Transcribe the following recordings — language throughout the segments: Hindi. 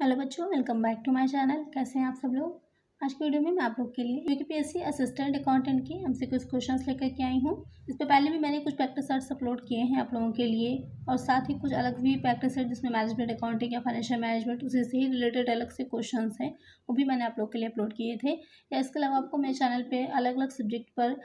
हेलो बच्चों, welcome back to my channel. कैसे हैं आप सब लोग। आज की वीडियो में मैं आप लोग के लिए यूपीएससी असिस्टेंट अकाउंटेंट की हमसे कुछ क्वेश्चंस लेकर के आई हूँ। इससे पहले भी मैंने कुछ प्रैक्टिस सेट्स अपलोड किए हैं आप लोगों के लिए, और साथ ही कुछ अलग भी प्रैक्टिस सेट जिसमें मैनेजमेंट अकाउंटिंग या फाइनेंशियल मैनेजमेंट उसी से ही रिलेटेड अलग से क्वेश्चन हैं, वो भी मैंने आप लोग के लिए अपलोड किए थे। या इसके अलावा आपको मेरे चैनल पर अलग अलग सब्जेक्ट पर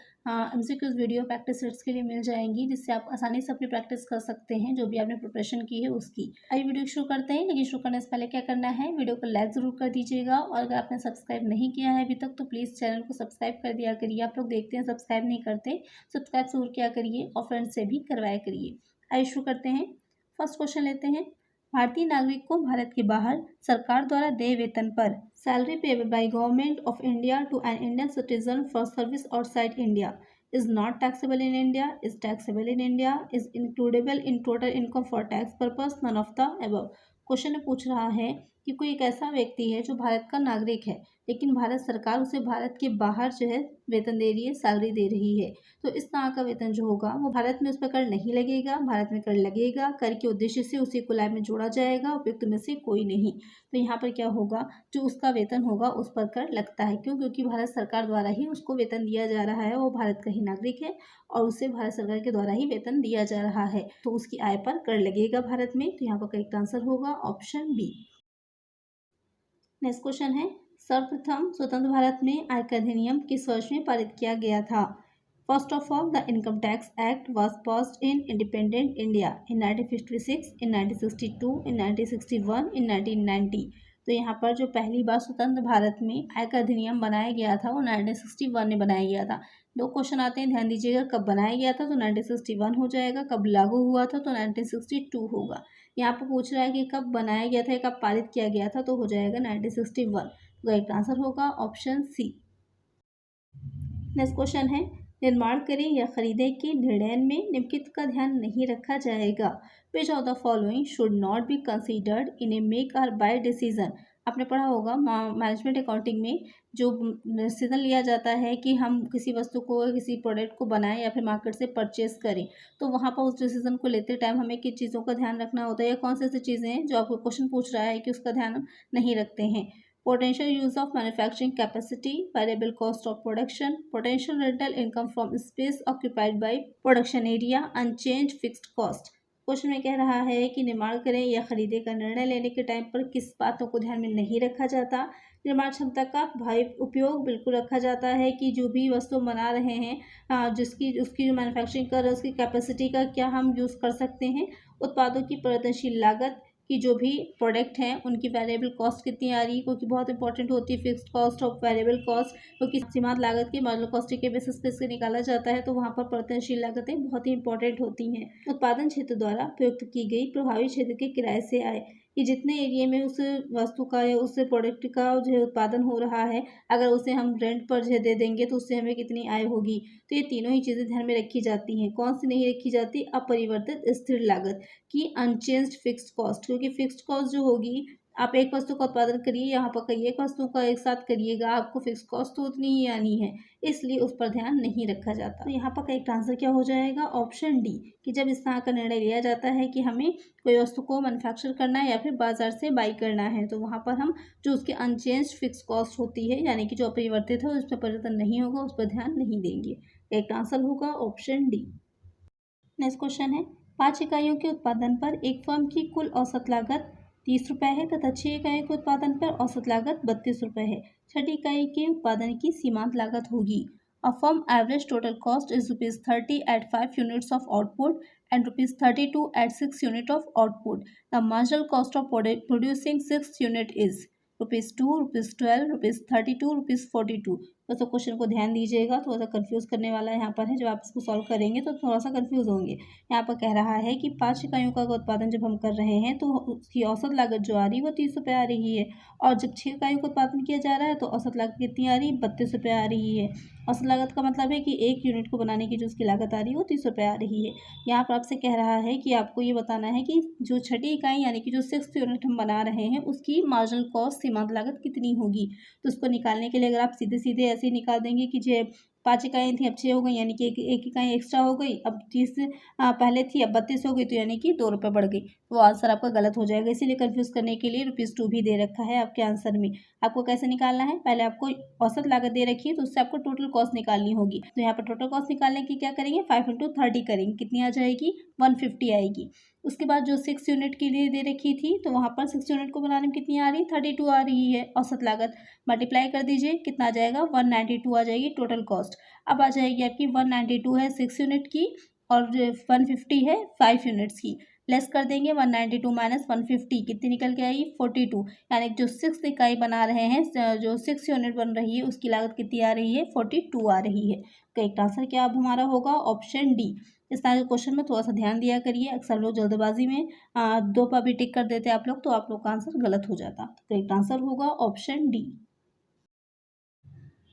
MCQs वीडियो प्रैक्टिस सेट्स के लिए मिल जाएंगी, जिससे आप आसानी से अपनी प्रैक्टिस कर सकते हैं जो भी आपने प्रिपरेशन की है उसकी। आइए वीडियो शुरू करते हैं, लेकिन शुरू करने से पहले क्या करना है, वीडियो को लाइक ज़रूर कर दीजिएगा, और अगर आपने सब्सक्राइब नहीं किया है अभी तक तो प्लीज़ चैनल को सब्सक्राइब कर दिया करिए। आप लोग देखते हैं सब्सक्राइब नहीं करते, सब्सक्राइब ज़रूर किया करिए और फ्रेंड्स से भी करवाया करिए। आइए शुरू करते हैं। फर्स्ट क्वेश्चन लेते हैं। भारतीय नागरिक को भारत के बाहर सरकार द्वारा देय वेतन पर salary payable by government of India to an Indian citizen for service outside India is not taxable in India, is taxable in India, is includable in total income for tax purpose, none of the above। Question में पूछ रहा है कि कोई एक ऐसा व्यक्ति है जो भारत का नागरिक है, लेकिन भारत सरकार उसे भारत के बाहर जो है वेतन दे रही है, सैलरी दे रही है, तो इस तरह का वेतन जो होगा वो भारत में उस पर कर नहीं लगेगा, भारत में कर लगेगा। कर के उद्देश्य से उसी को लाभ में जोड़ा जाएगा, उपयुक्त में से कोई नहीं। तो यहाँ पर क्या होगा, जो उसका वेतन होगा उस पर कर लगता है। क्यों? क्योंकि भारत सरकार द्वारा ही उसको वेतन दिया जा रहा है, वो भारत का ही नागरिक है और उसे भारत सरकार के द्वारा ही वेतन दिया जा रहा है, तो उसकी आय पर कर लगेगा भारत में। तो यहाँ पर करेक्ट आंसर होगा ऑप्शन बी। नेक्स्ट क्वेश्चन है, सर्वप्रथम स्वतंत्र भारत में आयकर अधिनियम किस वर्ष में पारित किया गया था? First of all, the income tax act was passed in independent India in 1956, इन 1962, इन 1961, इन 1990। तो यहाँ पर जो पहली बार स्वतंत्र भारत में आयकर अधिनियम बनाया गया था वो 1961 में बनाया गया था। दो क्वेश्चन आते हैं, ध्यान दीजिएगा। कब बनाया गया था तो 1961 हो जाएगा, कब लागू हुआ था तो 1962 होगा। यहाँ पर पूछ रहा है कि कब बनाया गया था या कब पारित किया गया था, तो हो जाएगा 1961। तो एक आंसर होगा ऑप्शन सी। नेक्स्ट क्वेश्चन है, निर्माण करें या खरीदें के निर्णय में निम्नलिखित का ध्यान नहीं रखा जाएगा। विच of the following should not be considered in A make और बाय डिसीजन। आपने पढ़ा होगा मैनेजमेंट अकाउंटिंग में जो डिसीजन लिया जाता है कि हम किसी वस्तु को, किसी प्रोडक्ट को बनाएं या फिर मार्केट से परचेस करें, तो वहाँ पर उस डिसीजन को लेते टाइम हमें किन चीज़ों का ध्यान रखना होता है, या कौन सी ऐसी चीज़ें हैं जो आपको क्वेश्चन पूछ रहा है कि उसका ध्यान नहीं रखते हैं। Potential use of manufacturing capacity, variable cost of production, potential rental income from space occupied by production area, unchanged fixed cost। Question में कह रहा है कि निर्माण करें या खरीदे का निर्णय लेने के टाइम पर किस बातों को ध्यान में नहीं रखा जाता। निर्माण क्षमता का भारी उपयोग बिल्कुल रखा जाता है कि जो भी वस्तु बना रहे हैं, जिसकी उसकी जो मैन्युफैक्चरिंग कर रहे हैं उसकी कैपेसिटी का क्या हम यूज़ कर सकते हैं। उत्पादों की परिवर्तनशील लागत कि जो भी प्रोडक्ट हैं उनकी वेरिएबल कॉस्ट कितनी आ रही है, क्योंकि बहुत इंपॉर्टेंट होती है फिक्स्ड कॉस्ट और वेरिएबल कॉस्ट, क्योंकि सीमांत लागत की मार्जिनल कॉस्ट के बेसिस पे से निकाला जाता है, तो वहाँ पर परिवर्तनशील लागतें बहुत ही इंपॉर्टेंट होती हैं। उत्पादन क्षेत्र द्वारा प्रयुक्त की गई प्रभावी क्षेत्र के किराए से आय, कि जितने एरिया में उस वस्तु का या उस प्रोडक्ट का जो है उत्पादन हो रहा है, अगर उसे हम रेंट पर जो दे देंगे तो उससे हमें कितनी आय होगी। तो ये तीनों ही चीज़ें ध्यान में रखी जाती हैं। कौन सी नहीं रखी जाती? अपरिवर्तित स्थिर लागत की अनचेंज्ड फिक्स्ड कॉस्ट, क्योंकि फिक्स्ड कॉस्ट जो होगी, आप एक वस्तु का उत्पादन करिए, यहाँ पर कई एक वस्तु का एक साथ करिएगा, आपको फिक्स्ड कॉस्ट तो उतनी ही आनी है, इसलिए उस पर ध्यान नहीं रखा जाता। तो यहाँ पर करेक्ट आंसर क्या हो जाएगा? ऑप्शन डी, कि जब इस तरह का निर्णय लिया जाता है कि हमें कोई वस्तु को मैन्युफैक्चर करना है या फिर बाजार से बाई करना है, तो वहाँ पर हम जो उसकी अनचेंज्ड फिक्स कॉस्ट होती है, यानी कि जो अपरिवर्तित है उसमें परिवर्तन नहीं होगा, उस पर ध्यान नहीं देंगे। करेक्ट आंसर होगा ऑप्शन डी। नेक्स्ट क्वेश्चन है, 5 इकाइयों के उत्पादन पर एक फर्म की कुल औसत लागत 30 रुपये है तथा 6 इकाइयों के उत्पादन पर औसत लागत 32 रुपये है। छठी इकाई के उत्पादन की सीमांत लागत होगी। A firm average total cost is ₹30 at 5 units of output and ₹32 at 6 unit of output. The marginal cost of producing 6 unit is ₹2, ₹12, ₹32, ₹42। दोस्तों क्वेश्चन को ध्यान दीजिएगा, थोड़ा सा कंफ्यूज करने वाला यहाँ पर है। जब आप इसको सॉल्व करेंगे तो थोड़ा सा कंफ्यूज होंगे। यहाँ पर कह रहा है कि 5 इकाइयों का उत्पादन जब हम कर रहे हैं तो उसकी औसत लागत जो आ रही है वो 30 रुपये आ रही है, और जब 6 इकाइयों का उत्पादन किया जा रहा है तो औसत लागत कितनी आ रही है? 32 रुपये आ रही है। औसत लागत का मतलब है कि एक यूनिट को बनाने की जो उसकी लागत आ रही है वो 30 रुपये आ रही है। यहाँ पर आपसे कह रहा है कि आपको ये बताना है कि जो छठी इकाई यानी कि जो 6th यूनिट हम बना रहे हैं उसकी मार्जिनल कॉस्ट सीमांत लागत कितनी होगी। तो उसको निकालने के लिए अगर आप सीधे सीधे ऐसे ही निकाल देंगे कि जो 5 इकाइयाँ थी अब 6 हो गई, यानी कि एक इकाई एक्स्ट्रा हो गई, अब 30 पहले थी अब 32 हो गई, तो यानी कि 2 रुपये बढ़ गई। वो आंसर आपका गलत हो जाएगा। इसीलिए कंफ्यूज करने के लिए ₹2 भी दे रखा है आपके आंसर में। आपको कैसे निकालना है, पहले आपको औसत लागत दे रखी है तो उससे आपको टोटल कॉस्ट निकालनी होगी। तो यहाँ पर टोटल कॉस्ट निकालने की क्या करेंगे, 5 × 30 करेंगे, कितनी आ जाएगी, 150 आएगी। उसके बाद जो 6 यूनिट के लिए दे रखी थी तो वहाँ पर 6 यूनिट को बनाने में कितनी आ रही है, 32 आ रही है औसत लागत। मल्टीप्लाई कर दीजिए, कितना आ जाएगा, 192 आ जाएगी टोटल कॉस्ट। अब आ जाएगी आपकी 192 है 6 यूनिट की और 150 है 5 यूनिट्स की। लेस कर देंगे, 192 माइनस 150 कितनी निकल के आई, 42। यानी जो 6 इकाई बना रहे हैं, जो 6 यूनिट बन रही है उसकी लागत कितनी आ रही है, 42 आ रही है। करेक्ट आंसर क्या अब हमारा होगा, ऑप्शन डी। इस तरह के क्वेश्चन में थोड़ा सा ध्यान दिया करिए, अक्सर लोग जल्दबाजी में 2 पर भी टिक कर देते आप लोग, तो आप लोग का आंसर गलत हो जाता। करेक्ट आंसर होगा ऑप्शन डी।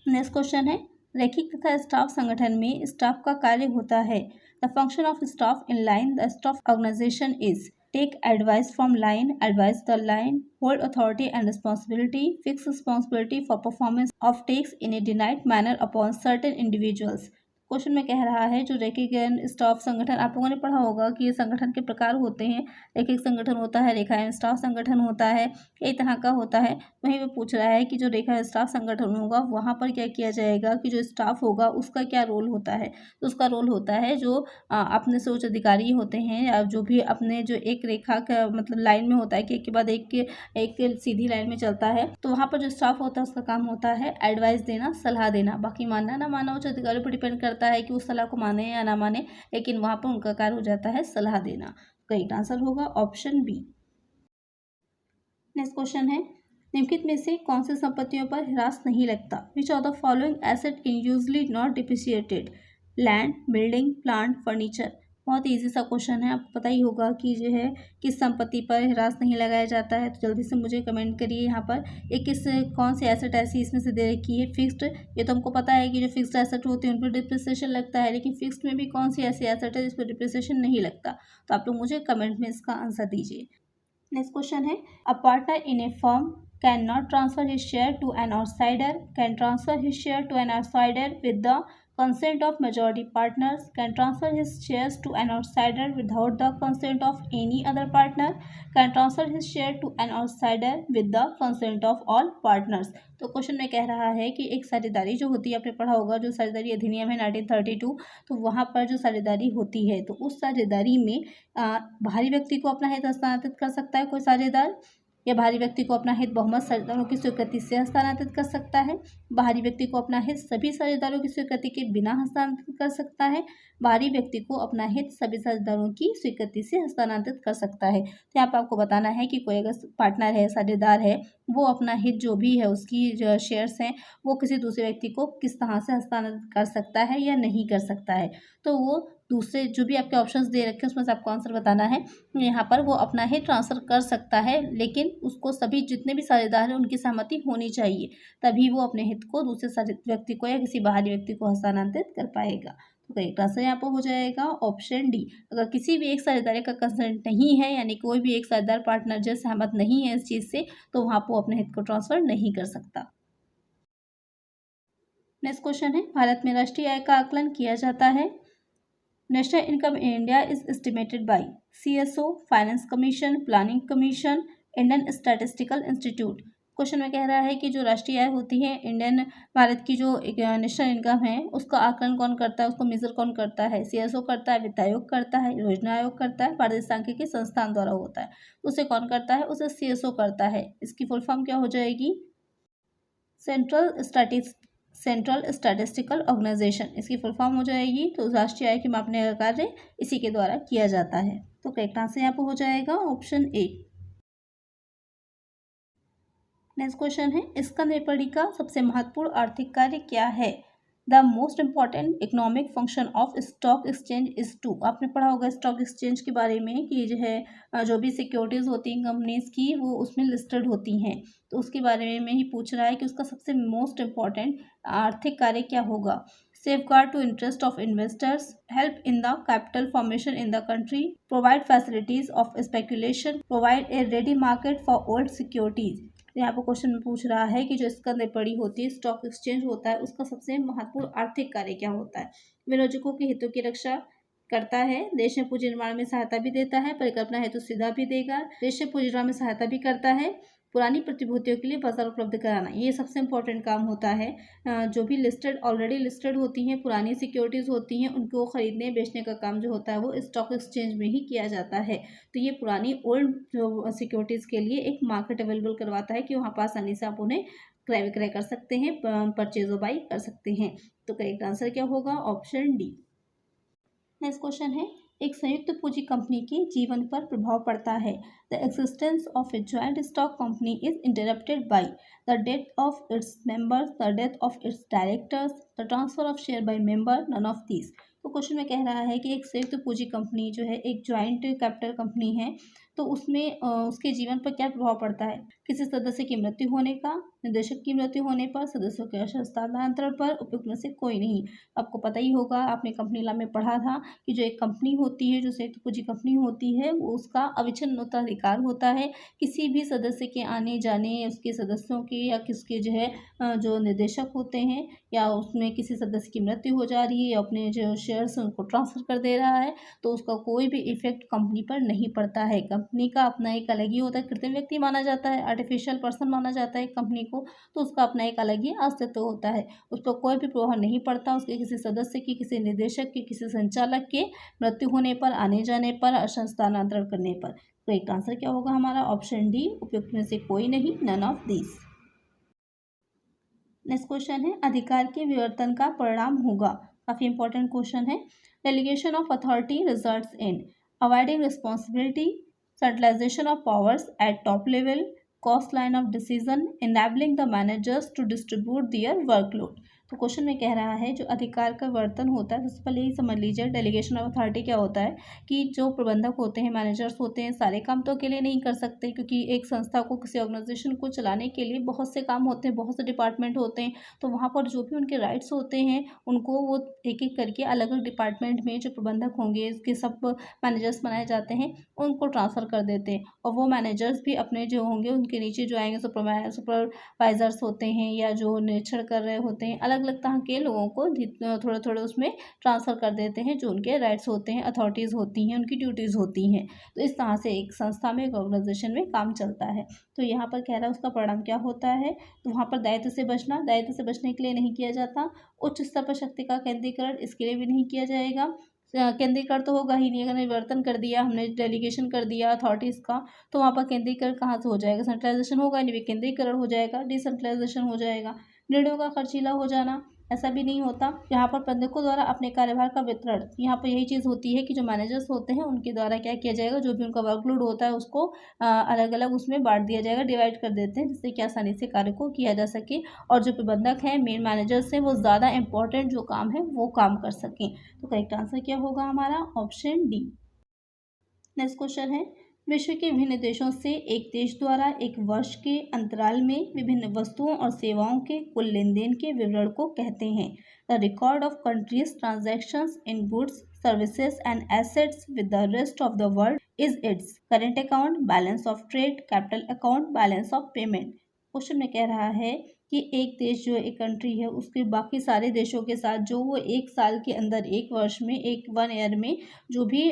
नेक्स्ट क्वेश्चन है, रैखिक तथा स्टाफ संगठन में स्टाफ का कार्य होता है। The function of staff in line the staff organization is take advice from line, advice the line, hold authority and responsibility, fix responsibility for performance of tasks in a defined manner upon certain individuals. Question में कह रहा है जो रैखिक स्टाफ संगठन, आप लोगों ने पढ़ा होगा कि ये संगठन के प्रकार होते हैं। रैखिक संगठन होता है, रेखा स्टाफ संगठन होता है, कई तरह का होता है। वहीं पे पूछ रहा है कि जो रेखा स्टाफ संगठन होगा वहाँ पर क्या किया जाएगा कि जो स्टाफ होगा उसका क्या रोल होता है। तो उसका रोल होता है जो अपने से उच्च अधिकारी होते हैं या जो भी अपने जो एक रेखा का मतलब लाइन में होता है कि एक के बाद एक सीधी लाइन में चलता है, तो वहाँ पर जो स्टाफ होता है उसका काम होता है एडवाइस देना, सलाह देना। बाकी मानना ना मानना उच्च अधिकारियों पर डिपेंड करता है कि उस सलाह को माने या ना माने, लेकिन वहाँ पर उनका कार्य हो जाता है सलाह देना। करेक्ट आंसर होगा ऑप्शन बी। नेक्स्ट क्वेश्चन है, निम्नलिखित में से कौन सी संपत्तियों पर ह्रास नहीं लगता, विच of the following asset in usually not depreciated, land, building, plant, furniture. बहुत इजी सा क्वेश्चन है, आपको पता ही होगा कि जो है किस संपत्ति पर ह्रास नहीं लगाया जाता है। तो जल्दी से मुझे कमेंट करिए यहाँ पर एक किस कौन सी एसेट ऐसी इसमें से दे रखी है, फिक्स्ड। ये तो हमको पता है कि जो फिक्स्ड एसेट होती है उन पर डिप्रिसिएशन लगता है, लेकिन फिक्स्ड में भी कौन सी ऐसी एसेट है जिस पर डिप्रिसिएशन नहीं लगता। तो आप लोग मुझे कमेंट में इसका आंसर दीजिए। नेक्स्ट क्वेश्चन है, a partner in a firm can not transfer his share to an outsider, can transfer his share to an outsider with the consent of majority partners, can transfer his shares to an outsider without the consent of any other partner, can transfer his share to an outsider with the consent of all partners। तो क्वेश्चन में कह रहा है कि एक साझेदारी जो होती है, आपने पढ़ा होगा जो साझेदारी अधिनियम है 1932, तो वहाँ पर जो साझेदारी होती है तो उस साझेदारी में बाहरी व्यक्ति को अपना हित हस्तांतरित कर सकता है कोई साझेदार, या बाहरी व्यक्ति को अपना हित बहुमत साझेदारों की स्वीकृति से हस्तांतरित कर सकता है, बाहरी व्यक्ति को अपना हित सभी साझेदारों की स्वीकृति के बिना हस्तांतरित कर सकता है, बाहरी व्यक्ति को अपना हित सभी साझेदारों की स्वीकृति से हस्तांतरित कर सकता है। तो यहाँ पर आपको बताना है कि कोई अगर पार्टनर है, साझेदार है, वो अपना हित जो भी है उसकी जो शेयर्स हैं वो किसी दूसरे व्यक्ति को किस तरह से हस्तांतरित कर सकता है या नहीं कर सकता है। तो वो दूसरे जो भी आपके ऑप्शंस दे रखे हैं उसमें से आपको आंसर बताना है। यहाँ पर वो अपना ही ट्रांसफ़र कर सकता है, लेकिन उसको सभी जितने भी साझेदार हैं उनकी सहमति होनी चाहिए, तभी वो अपने हित को दूसरे व्यक्ति को या किसी बाहरी व्यक्ति को हस्तांतरित कर पाएगा। तो करेक्ट आंसर यहाँ पर हो जाएगा ऑप्शन डी। अगर किसी भी एक साझेदार का कंसेंट नहीं है, यानी कोई भी एक साझेदार पार्टनर जो सहमत नहीं है इस चीज़ से, तो वहाँ पर अपने हित को ट्रांसफ़र नहीं कर सकता। नेक्स्ट क्वेश्चन है, भारत में राष्ट्रीय आय का आकलन किया जाता है। National income in India is estimated by CSO, finance commission, planning commission, Indian statistical institute. Question में कह रहा है कि जो राष्ट्रीय आय होती है इंडियन भारत की जो एक नेशनल इनकम है उसका आकलन कौन करता है, उसको मेजर कौन करता है, CSO करता है, वित्त आयोग करता है, योजना आयोग करता है, भारतीय सांख्यिकी संस्थान द्वारा होता है। उसे कौन करता है, उसे CSO करता है। इसकी फुल फॉर्म क्या हो जाएगी, सेंट्रल स्टैटिस्टिकल ऑर्गेनाइजेशन, इसकी फुल फॉर्म हो जाएगी। तो राष्ट्रीय आय के मापने का कार्य इसी के द्वारा किया जाता है। तो करेक्ट आंसर यहाँ पर हो जाएगा ऑप्शन ए। नेक्स्ट क्वेश्चन है, स्कंद विपणी का सबसे महत्वपूर्ण आर्थिक कार्य क्या है। The most important economic function of stock exchange is to. आपने पढ़ा होगा स्टॉक एक्सचेंज के बारे में कि जो है जो भी सिक्योरिटीज़ होती हैं कंपनीज की वो उसमें लिस्टेड होती हैं, तो उसके बारे में ही पूछ रहा है कि उसका सबसे मोस्ट इम्पॉर्टेंट आर्थिक कार्य क्या होगा। safeguard to interest of investors, help in the capital formation in the country, provide facilities of speculation, provide a ready market for old securities। यहाँ पर क्वेश्चन में पूछ रहा है कि जो स्कंद विपणी होती है, स्टॉक एक्सचेंज होता है, उसका सबसे महत्वपूर्ण आर्थिक कार्य क्या होता है। विनियोजकों के हितों की रक्षा, करता है, देश में पूंजी निर्माण में सहायता भी देता है, परिकल्पना हेतु सुविधा भी देगा, देश में पूंजी निर्माण में सहायता भी करता है, पुरानी प्रतिभूतियों के लिए बाजार उपलब्ध कराना, ये सबसे इंपॉर्टेंट काम होता है। जो भी ऑलरेडी लिस्टेड होती हैं पुरानी सिक्योरिटीज़ होती हैं, उनको खरीदने बेचने का काम जो होता है वो स्टॉक एक्सचेंज में ही किया जाता है। तो ये पुरानी ओल्ड जो सिक्योरिटीज़ के लिए एक मार्केट अवेलेबल करवाता है कि वहाँ पर आसानी से आप उन्हें क्रय विक्रय कर सकते हैं, परचेज और बाई कर सकते हैं। तो करेक्ट आंसर क्या होगा? Option D. नेक्स्ट क्वेश्चन है, एक संयुक्त पूंजी कंपनी के जीवन पर प्रभाव पड़ता है। The existence of a joint stock company is interrupted by the death of its members, the death of its directors, the transfer of share by member, none of these. तो क्वेश्चन में कह रहा है कि एक संयुक्त पूंजी कंपनी जो है एक जॉइंट कैपिटल कंपनी है, तो उसमें उसके जीवन पर क्या प्रभाव पड़ता है? किसी सदस्य की मृत्यु होने का, निदेशक की मृत्यु होने पर, सदस्यों के हस्तांतरण पर, उपयुक्त में से कोई नहीं। आपको पता ही होगा, आपने कंपनी लॉ में पढ़ा था कि जो एक कंपनी होती है, जो संयुक्त पूंजी कंपनी होती है, वो उसका अविच्छिन्न उत्तराधिकार होता है। किसी भी सदस्य के आने जाने, उसके सदस्यों के या किसके जो है जो निदेशक होते हैं, या उसमें किसी सदस्य की मृत्यु हो जा रही है या अपने जो शेयर्स हैं उनको ट्रांसफर कर दे रहा है, तो उसका कोई भी इफेक्ट कंपनी पर नहीं पड़ता है। कंपनी का अपना एक अलग ही होता है, कृत्रिम व्यक्ति माना जाता है, आर्टिफिशियल पर्सन माना जाता है कंपनी को, तो उसका अपना एक अलग ही अस्तित्व होता है। उस पर कोई भी प्रभाव नहीं पड़ता उसके किसी सदस्य की, किसी निदेशक की, किसी संचालक के मृत्यु होने पर, आने जाने पर, स्थानांतरण करने पर। तो एक आंसर क्या होगा हमारा? ऑप्शन डी, उपयुक्त में से कोई नहीं, none of this. Next question है, अधिकार के विवर्तन का परिणाम होगा। काफी इंपॉर्टेंट क्वेश्चन है। Delegation of authority results in avoiding responsibility, centralization of powers at top level, cost line of decision, enabling the managers to distribute their workload. तो क्वेश्चन में कह रहा है जो अधिकार का वर्तन होता है, सबसे पहले ही समझ लीजिए डेलीगेशन ऑफ अथॉरिटी क्या होता है कि जो प्रबंधक होते हैं, मैनेजर्स होते हैं, सारे काम तो अकेले नहीं कर सकते, क्योंकि एक संस्था को, किसी ऑर्गेनाइजेशन को चलाने के लिए बहुत से काम होते हैं, बहुत से डिपार्टमेंट होते हैं। तो वहाँ पर जो भी उनके राइट्स होते हैं उनको वो एक एक करके अलग अलग डिपार्टमेंट में जो प्रबंधक होंगे, इसके सब मैनेजर्स बनाए जाते हैं, उनको ट्रांसफ़र कर देते हैं। और वो मैनेजर्स भी अपने जो होंगे उनके नीचे जो आएंगे सुपरवाइजर्स होते हैं या जो निरीक्षण कर रहे होते हैं, अलग अलग तरह के लोगों को थोड़ा थोड़ा उसमें ट्रांसफ़र कर देते हैं, जो उनके राइट्स होते हैं, अथॉरिटीज़ होती हैं, उनकी ड्यूटीज़ होती हैं। तो इस तरह से एक संस्था में, एक ऑर्गेनाइजेशन में काम चलता है। तो यहाँ पर कह रहा है उसका परिणाम क्या होता है, तो वहाँ पर दायित्व से बचने के लिए नहीं किया जाता। उच्च स्तर पर शक्ति का केंद्रीकरण, इसके लिए भी नहीं किया जाएगा। केंद्रीकरण तो होगा ही नहीं, अगर निवर्तन कर दिया हमने, डेलीगेशन कर दिया अथॉरिटीज़ का, तो वहाँ पर केंद्रीकरण कहाँ से हो जाएगा? सेंट्रलाइजेशन होगा नहीं, केंद्रीकरण हो जाएगा, डिसेंट्रलाइजेशन हो जाएगा। निर्णयों का खर्चीला हो जाना, ऐसा भी नहीं होता। यहाँ पर प्रबंधकों द्वारा अपने कार्यभार का वितरण, यहाँ पर यही चीज़ होती है कि जो मैनेजर्स होते हैं उनके द्वारा क्या किया जाएगा, जो भी उनका वर्कलोड होता है उसको अलग अलग उसमें बांट दिया जाएगा, डिवाइड कर देते हैं, जिससे कि आसानी से कार्य को किया जा सके और जो प्रबंधक हैं, मेन मैनेजर्स हैं, वो ज़्यादा इंपॉर्टेंट जो काम है वो काम कर सकें। तो करेक्ट आंसर क्या होगा हमारा? Option D. नेक्स्ट क्वेश्चन है, विश्व के विभिन्न देशों से एक देश द्वारा एक वर्ष के अंतराल में विभिन्न वस्तुओं और सेवाओं के कुल लेन देन के विवरण को कहते हैं। The record of countries transactions in goods, services and assets with the rest of the world is it's current account, balance of trade, capital account, balance of payment. Question में कह रहा है कि एक देश जो एक कंट्री है उसके बाकी सारे देशों के साथ जो वो एक साल के अंदर, एक वर्ष में, एक 1 ईयर में जो भी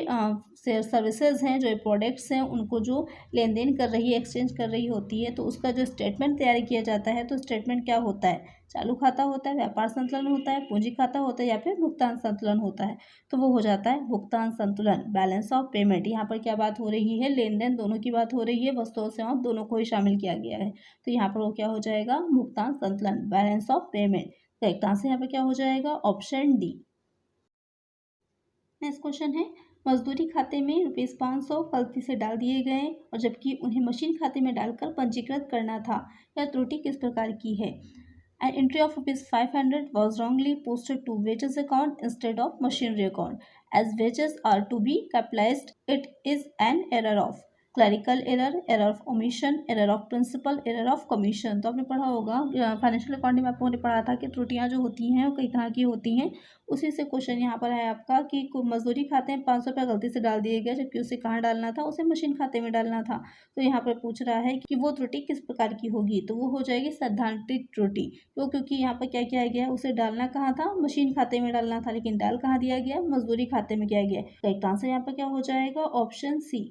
सर्विसेज हैं, जो प्रोडक्ट्स हैं, उनको जो लेन देन कर रही है, एक्सचेंज कर रही होती है, तो उसका जो स्टेटमेंट तैयार किया जाता है, तो स्टेटमेंट क्या होता है? चालू खाता होता है, व्यापार संतुलन होता है, पूंजी खाता होता है, या फिर भुगतान संतुलन होता है। तो वो हो जाता है भुगतान संतुलन, बैलेंस ऑफ पेमेंट। यहाँ पर क्या बात हो रही है? लेन देन दोनों की बात हो रही है, वस्तुओं सेवाओं दोनों को ही शामिल किया गया है। तो यहाँ पर वो क्या हो जाएगा? भुगतान संतुलन, balance of payment. Correct answer यहाँ पर क्या हो जाएगा? Option D. नेक्स्ट क्वेश्चन है, मजदूरी खाते में ₹500 गलती से डाल दिए गए और जबकि उन्हें मशीन खाते में डालकर पंजीकृत करना था। यह त्रुटि किस प्रकार की है? An entry of ₹500 was wrongly posted to wages account instead of machinery account. As wages are to be capitalized, it is an error of clerical error, error of omission, error of principle, error of commission. तो आपने पढ़ा होगा फाइनेंशियल अकाउंटिंग में आपको पढ़ा था कि त्रुटियां जो होती हैं वो कई तरह की होती हैं। उसी से क्वेश्चन यहाँ पर है आपका कि मजदूरी खाते में 500 रुपये गलती से डाल दिए गए, जबकि उसे कहाँ डालना था, उसे मशीन खाते में डालना था। तो यहाँ पर पूछ रहा है कि वो त्रुटि किस प्रकार की होगी, तो वो हो जाएगी सैद्धांतिक त्रुटि। तो क्योंकि यहाँ पर क्या किया गया, उसे डालना कहाँ था, मशीन खाते में डालना था, लेकिन डाल कहाँ दिया गया, मजदूरी खाते में किया गया। करेक्ट आंसर यहाँ पर क्या हो जाएगा, ऑप्शन सी।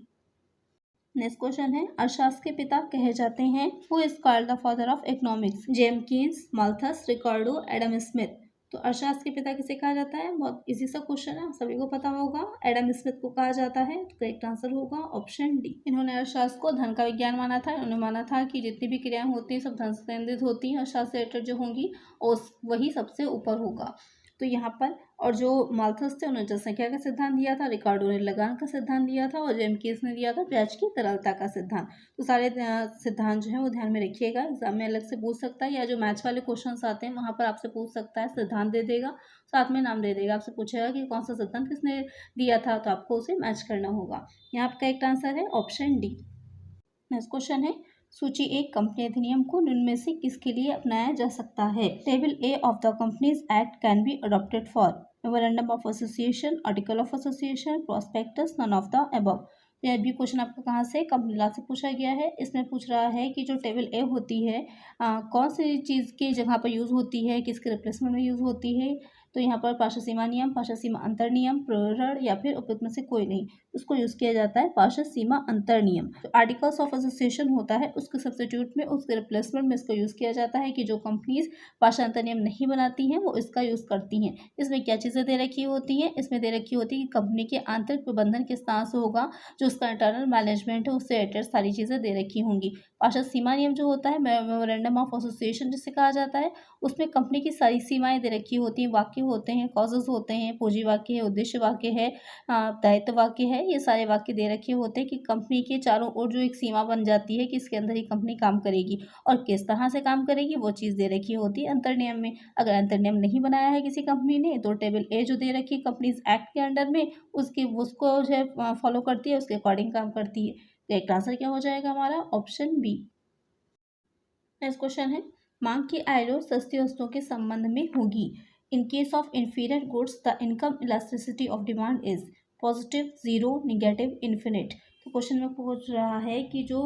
नेक्स्ट क्वेश्चन है, अर्थशास्त्र के पिता कहे जाते हैं। Who is called the father of economics, James Keynes, Malthus, Ricardo, Adam Smith. तो अर्थशास्त्र के पिता किसे कहा जाता है, बहुत इजी सा क्वेश्चन है, सभी को पता होगा, एडम स्मिथ को कहा जाता है। तो करेक्ट आंसर होगा ऑप्शन डी। इन्होंने अर्थशास्त्र को धन का विज्ञान माना था। इन्होंने माना था कि जितनी भी क्रियाएं होती हैं सब धन से संबंधित होती हैं, अर्थशास्त्र से रिलेटेड जो होंगी और वही सबसे ऊपर होगा। तो यहाँ पर और जो माल्थस थे उन्होंने जनसंख्या का सिद्धांत दिया था, रिकार्डो ने लगान का सिद्धांत दिया था, और जेमकीस ने दिया था ब्याज की तरलता का सिद्धांत। तो सारे सिद्धांत जो है वो ध्यान में रखिएगा, एग्जाम में अलग से पूछ सकता है, या जो मैथ्स वाले क्वेश्चंस आते हैं वहाँ पर आपसे पूछ सकता है, सिद्धांत दे देगा, साथ में नाम दे देगा, आपसे पूछेगा कि कौन सा सिद्धांत किसने दिया था, तो आपको उसे मैच करना होगा। यहाँ पर करेक्ट आंसर है ऑप्शन डी। नेक्स्ट क्वेश्चन है, सूची एक कंपनी अधिनियम को निम्न में से किसके लिए अपनाया जा सकता है। Table A of the companies act can be adopted for memorandum of association, article of association, prospectus, none of the above. यह भी क्वेश्चन आपको कहाँ से, कंपनी लॉ से पूछा गया है। इसमें पूछ रहा है कि जो टेबल ए होती है कौन सी चीज़ की जगह पर यूज़ होती है, किसके रिप्लेसमेंट में यूज़ होती है। तो यहाँ पर पार्षद सीमा नियम, पार्षद सीमा अंतर नियम, प्रेरण या फिर उपयुक्त में से कोई नहीं, उसको यूज़ किया जाता है पार्षद सीमा अंतर नियम। तो आर्टिकल्स ऑफ एसोसिएशन होता है, उसके सब्स्टिट्यूट में, उसके रिप्लेसमेंट में इसको यूज़ किया जाता है कि जो कंपनीज पार्षद अंतर नियम नहीं बनाती हैं वो इसका यूज़ करती हैं। इसमें क्या चीज़ें दे रखी होती हैं, इसमें दे रखी होती है कि कंपनी के आंतरिक प्रबंधन किस तरह से होगा, जो उसका इंटरनल मैनेजमेंट है उससे रिलेटेड सारी चीज़ें दे रखी होंगी। पार्षद सीमा नियम जो होता है, मेमोरेंडम ऑफ एसोसिएशन जिसे कहा जाता है, उसमें कंपनी की सारी सीमाएं दे रखी होती हैं, वाक्य होते हैं, कॉजेज होते हैं, पूंजी वाक्य है, उद्देश्य वाक्य है, दायित्व वाक्य है, ये सारे वाक्य दे रखे होते हैं कि कंपनी के चारों ओर जो एक सीमा बन जाती है कि इसके अंदर ही कंपनी काम करेगी और किस तरह से काम करेगी, वो चीज़ दे रखी होती है अंतर नियम में। अगर अंतर नियम नहीं बनाया है किसी कंपनी ने, तो टेबल ए जो दे रखी है कंपनीज एक्ट के अंडर में, उसको जो है फॉलो करती है, उसके अकॉर्डिंग काम करती है। तो एक आंसर क्या हो जाएगा हमारा, ऑप्शन बी। नेक्स्ट क्वेश्चन है, मांग की आय सस्ती वस्तुओं के संबंध में होगी। In case of inferior goods the income elasticity of demand is positive, zero, negative, infinite. तो क्वेश्चन में पूछ रहा है कि जो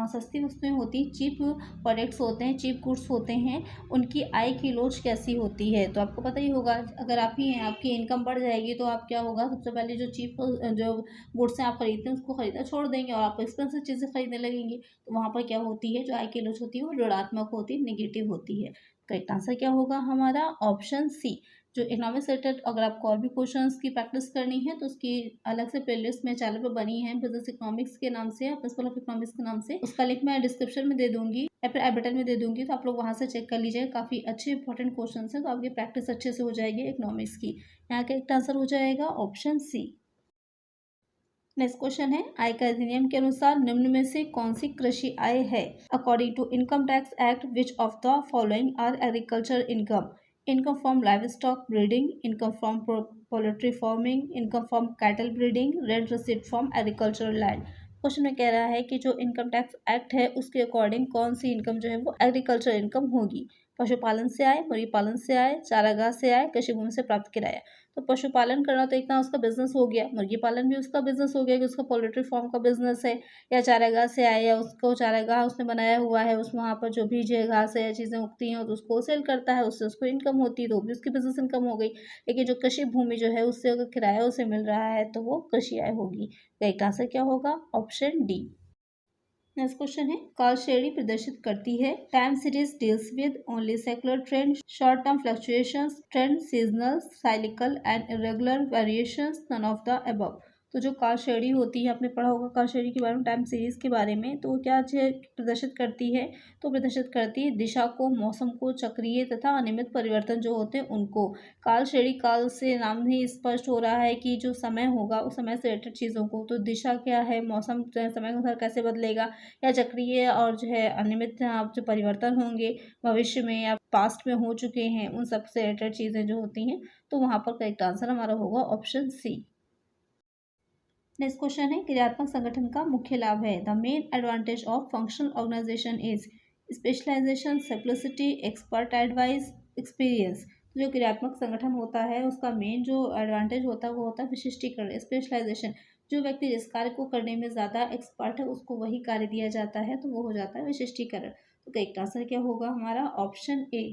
सस्ती वस्तुएं होती, चीप प्रोडक्ट्स होते हैं, चीप गुड्स होते हैं, उनकी आय की लोच कैसी होती है। तो आपको पता ही होगा, अगर आप ही हैं, आपकी इनकम बढ़ जाएगी तो आप क्या होगा, सबसे पहले जो चीप जो गुड्स हैं आप खरीदते हैं उसको खरीदना छोड़ देंगे और आप एक्सपेंसिव चीज़ें खरीदने लगेंगे। तो वहाँ पर क्या होती है, जो आय की लोच होती है वो ऋणात्मक होती है, निगेटिव होती है। करेक्ट आंसर क्या होगा हमारा, ऑप्शन सी। जो इकोनॉमिक्स रिलेटेड अगर आपको और भी क्वेश्चंस की प्रैक्टिस करनी है तो उसकी अलग से प्लेलिस्ट में चैनल पर बनी है, बिजनेस इकोनॉमिक्स के नाम से, प्रिंसिपल ऑफ इकोनॉमिक्स के नाम से। उसका लिंक मैं डिस्क्रिप्शन में दे दूंगी या फिर आई बटन में दे दूंगी, तो आप लोग वहाँ से चेक कर लीजिए, काफ़ी अच्छे इंपॉर्टेंट क्वेश्चन है, तो आपकी प्रैक्टिस अच्छे से हो जाएगी इकोनॉमिक्स की। यहाँ का एक आंसर हो जाएगा ऑप्शन सी। नेक्स्ट क्वेश्चन है, आयकर अधिनियम के अनुसार निम्न में से कौन सी कृषि आय है। According to income tax act which of the following are agriculture income, income from livestock breeding, income from poultry farming, income from cattle breeding, rent received from agricultural land. Question में कह रहा है कि जो इनकम टैक्स एक्ट है उसके अकॉर्डिंग कौन सी इनकम जो है वो एग्रीकल्चर इनकम होगी। पशुपालन से आए, मुर्गी पालन से आए, चारागाह से आए, कृषि भूमि से प्राप्त किराया। तो पशुपालन करना तो एक तरह उसका बिजनेस हो गया, मुर्गी पालन भी उसका बिजनेस हो गया कि उसका पोल्ट्री फार्म का बिजनेस है, या चारागाह से आए, या उसको चारागाह उसने बनाया हुआ है, उस वहाँ पर जो भी जो घास है या चीज़ें उगती हैं तो उसको सेल करता है, उससे उसको इनकम होती है, तो वो भी उसकी बिजनेस इनकम हो गई। लेकिन जो कृषि भूमि जो है उससे अगर किराया उसे मिल रहा है तो वो कृषि आय होगी। तो एक आंसर क्या होगा, ऑप्शन डी। नेक्स्ट क्वेश्चन है, कार्ल शेरी प्रदर्शित करती है, time series deals with only secular trend, short term fluctuations, trend, seasonal, cyclical and irregular variations, none of the above. तो जो कार्ल शेरी होती है, आपने पढ़ा होगा कार्ल शेरी के बारे में, टाइम सीरीज के बारे में, तो वो क्या प्रदर्शित करती है, तो प्रदर्शित करती है दिशा को, मौसम को, चक्रीय तथा अनियमित परिवर्तन जो होते हैं उनको। काल श्रेणी काल से नाम ही स्पष्ट हो रहा है कि जो समय होगा उस समय से रिलेटेड चीज़ों को, तो दिशा क्या है, मौसम समय के अनुसार कैसे बदलेगा, या चक्रीय और जो है अनियमित जो परिवर्तन होंगे भविष्य में या पास्ट में हो चुके हैं, उन सब से रिलेटेड चीज़ें जो होती हैं, तो वहाँ पर करेक्ट आंसर हमारा होगा ऑप्शन सी। नेक्स्ट क्वेश्चन है क्रियात्मक संगठन का मुख्य लाभ है। The main advantage of functional organization is specialization, simplicity, expert advice, experience. जो क्रियात्मक संगठन होता है उसका मेन जो एडवांटेज होता है वो होता है विशिष्टीकरण, स्पेशलाइजेशन। जो व्यक्ति जिस कार्य को करने में ज़्यादा एक्सपर्ट है उसको वही कार्य दिया जाता है, तो वो हो जाता है विशिष्टीकरण। तो करेक्ट आंसर क्या होगा हमारा? Option A.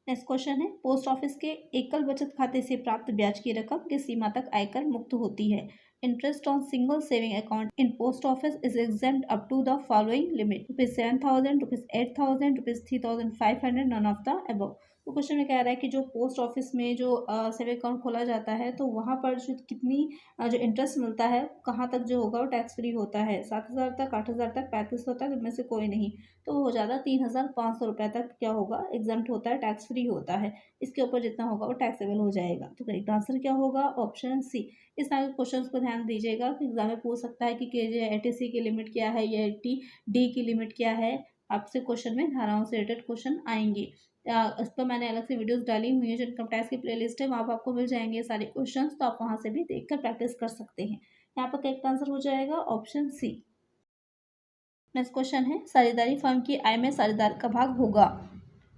नेक्स्ट क्वेश्चन है पोस्ट ऑफिस के एकल बचत खाते से प्राप्त ब्याज की रकम किस सीमा तक आयकर मुक्त होती है? Interest on single saving account in post office is exempt up to the following limit: ₹7,000, ₹8,000, ₹3,500, none of the above. तो क्वेश्चन में कह रहा है कि जो पोस्ट ऑफिस में जो सेविंग अकाउंट खोला जाता है तो वहाँ पर जो कितनी जो इंटरेस्ट मिलता है कहाँ तक जो होगा वो टैक्स फ्री होता है? 7,000 तक, 8,000 तक, 3500 तक, इनमें से कोई नहीं। तो वो हो जाता है 3,500 रुपये तक क्या होगा? एग्जाम्प्ट होता है, टैक्स फ्री होता है। इसके ऊपर जितना होगा वो टैक्सेबल हो जाएगा। तो करेक्ट आंसर क्या होगा? Option C. इस तरह के क्वेश्चंस को ध्यान दीजिएगा कि एग्जाम में पूछ सकता है कि एटीसी की लिमिट क्या है या एटी डी की लिमिट क्या है। आपसे क्वेश्चन में धाराओं से रिलेटेड क्वेश्चन आएंगे। इस पर मैंने अलग से वीडियोस डाली हुई है जो इनकम टैक्स की प्लेलिस्ट है, वहाँ पर आपको मिल जाएंगे सारे क्वेश्चंस, तो आप वहाँ से भी देखकर प्रैक्टिस कर सकते हैं। यहाँ पर करेक्ट आंसर हो जाएगा ऑप्शन सी। नेक्स्ट क्वेश्चन है साझेदारी फर्म की आय में साझेदार का भाग होगा।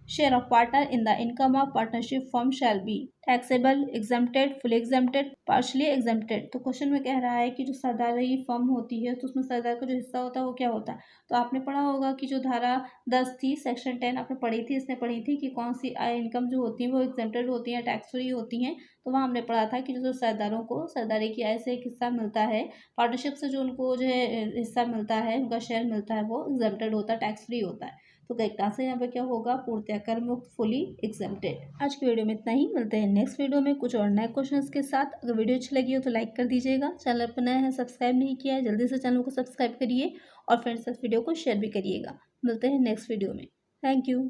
Share of partner in the income of partnership firm shall be taxable, exempted, fully exempted, partially exempted. तो क्वेश्चन में कह रहा है कि जो साझेदारी फर्म होती है तो उसमें साझेदार का जो हिस्सा होता है वो क्या होता है? तो आपने पढ़ा होगा कि जो धारा 10 थी सेक्शन 10 आपने पढ़ी थी, इसने पढ़ी थी कि कौन सी आय इनकम जो होती है वो एग्जेम्प्टेड होती है, टैक्स फ्री होती हैं। तो वहाँ हमने पढ़ा था कि जो साझेदारों को साझेदारी की आय से एक हिस्सा मिलता है, पार्टनरशिप से जो उनको जो है हिस्सा मिलता है, उनका शेयर मिलता है, वो एग्जेम्प्टेड होता है, टैक्स फ्री होता है। तो करेक्ट आंसर यहाँ पे क्या होगा? पूर्णतया कर मुक्त, फुली एग्जेम्प्टेड। आज की वीडियो में इतना ही, मिलते हैं नेक्स्ट वीडियो में कुछ और नए क्वेश्चंस के साथ। अगर वीडियो अच्छी लगी हो तो लाइक कर दीजिएगा, चैनल पर नया है सब्सक्राइब नहीं किया है जल्दी से चैनल को सब्सक्राइब करिए और फ्रेंड्स के साथ वीडियो को शेयर भी करिएगा। मिलते हैं नेक्स्ट वीडियो में। Thank you.